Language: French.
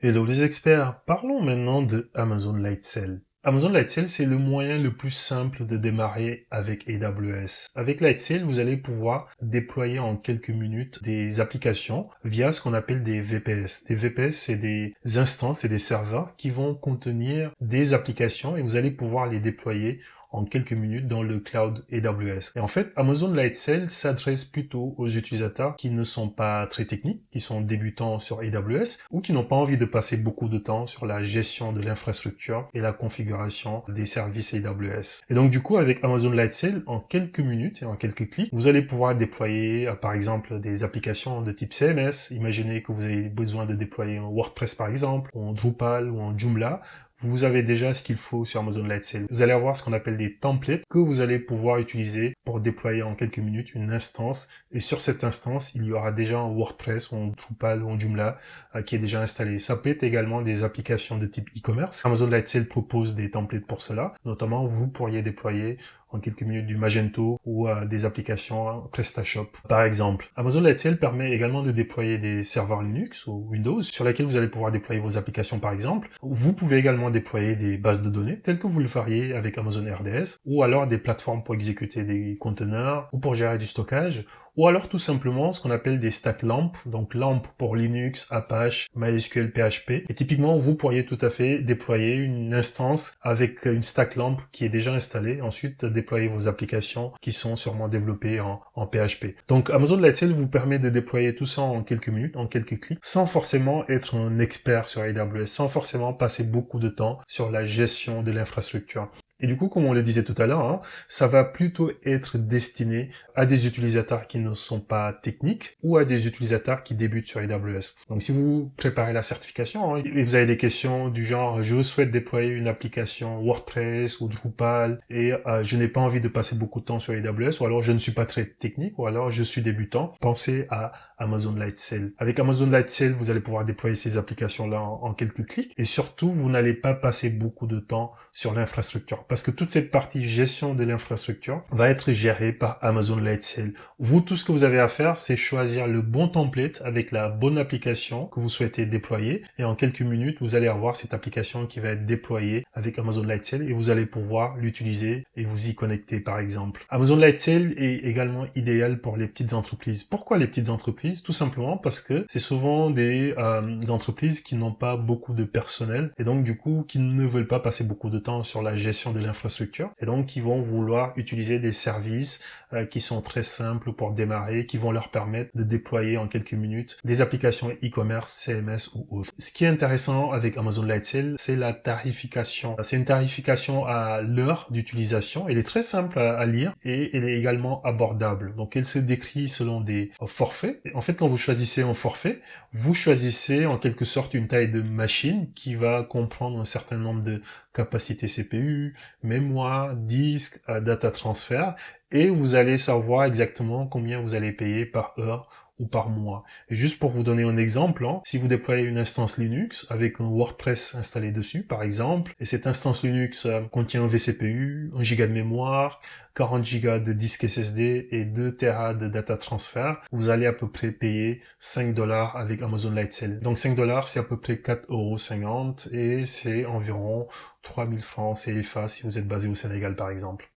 Hello les experts, parlons maintenant de Amazon Lightsail. Amazon Lightsail, c'est le moyen le plus simple de démarrer avec AWS. Avec Lightsail, vous allez pouvoir déployer en quelques minutes des applications via ce qu'on appelle des VPS. Des VPS, c'est des instances et des serveurs qui vont contenir des applications et vous allez pouvoir les déployer en quelques minutes dans le cloud AWS. Et en fait, Amazon Lightsail s'adresse plutôt aux utilisateurs qui ne sont pas très techniques, qui sont débutants sur AWS ou qui n'ont pas envie de passer beaucoup de temps sur la gestion de l'infrastructure et la configuration des services AWS. Et donc du coup, avec Amazon Lightsail, en quelques minutes et en quelques clics, vous allez pouvoir déployer par exemple des applications de type CMS. Imaginez que vous avez besoin de déployer un WordPress par exemple, ou en Drupal ou en Joomla. Vous avez déjà ce qu'il faut sur Amazon Lightsail. Vous allez avoir ce qu'on appelle des templates que vous allez pouvoir utiliser pour déployer en quelques minutes une instance. Et sur cette instance, il y aura déjà un WordPress ou un Drupal ou un Joomla qui est déjà installé. Ça peut être également des applications de type e-commerce. Amazon Lightsail propose des templates pour cela. Notamment, vous pourriez déployer en quelques minutes du Magento ou des applications PrestaShop. Par exemple, Amazon Lightsail permet également de déployer des serveurs Linux ou Windows sur lesquels vous allez pouvoir déployer vos applications par exemple. Vous pouvez également déployer des bases de données telles que vous le feriez avec Amazon RDS ou alors des plateformes pour exécuter des conteneurs ou pour gérer du stockage ou alors tout simplement ce qu'on appelle des stack LAMP, donc LAMP pour Linux, Apache, MySQL, PHP. Et typiquement, vous pourriez tout à fait déployer une instance avec une stack LAMP qui est déjà installée, ensuite déployer vos applications qui sont sûrement développées en PHP. Donc Amazon Lightsail vous permet de déployer tout ça en quelques minutes, en quelques clics, sans forcément être un expert sur AWS, sans forcément passer beaucoup de temps sur la gestion de l'infrastructure. Et du coup, comme on le disait tout à l'heure, ça va plutôt être destiné à des utilisateurs qui ne sont pas techniques ou à des utilisateurs qui débutent sur AWS. Donc si vous préparez la certification et vous avez des questions du genre je souhaite déployer une application WordPress ou Drupal et je n'ai pas envie de passer beaucoup de temps sur AWS ou alors je ne suis pas très technique ou alors je suis débutant, pensez à Amazon Lightsail. Avec Amazon Lightsail, vous allez pouvoir déployer ces applications-là en quelques clics et surtout, vous n'allez pas passer beaucoup de temps sur l'infrastructure parce que toute cette partie gestion de l'infrastructure va être gérée par Amazon Lightsail. Vous, tout ce que vous avez à faire, c'est choisir le bon template avec la bonne application que vous souhaitez déployer et en quelques minutes, vous allez avoir cette application qui va être déployée avec Amazon Lightsail et vous allez pouvoir l'utiliser et vous y connecter par exemple. Amazon Lightsail est également idéal pour les petites entreprises. Pourquoi les petites entreprises? Tout simplement parce que c'est souvent des entreprises qui n'ont pas beaucoup de personnel et donc du coup qui ne veulent pas passer beaucoup de temps sur la gestion de l'infrastructure et donc qui vont vouloir utiliser des services qui sont très simples pour démarrer, qui vont leur permettre de déployer en quelques minutes des applications e-commerce, CMS ou autres. Ce qui est intéressant avec Amazon Lightsail, c'est la tarification. C'est une tarification à l'heure d'utilisation. Elle est très simple à lire et elle est également abordable. Donc elle se décrit selon des forfaits. En fait, quand vous choisissez un forfait, vous choisissez en quelque sorte une taille de machine qui va comprendre un certain nombre de capacités CPU, mémoire, disque, data transfert, et vous allez savoir exactement combien vous allez payer par heure ou par mois. Et juste pour vous donner un exemple, si vous déployez une instance Linux avec un WordPress installé dessus, par exemple, et cette instance Linux contient un vCPU, 1 giga de mémoire, 40 gigas de disque SSD et 2 Tera de data transfert, vous allez à peu près payer 5 dollars avec Amazon Lightsail. Donc 5 dollars, c'est à peu près 4,50 € et c'est environ 3000 francs CFA si vous êtes basé au Sénégal, par exemple.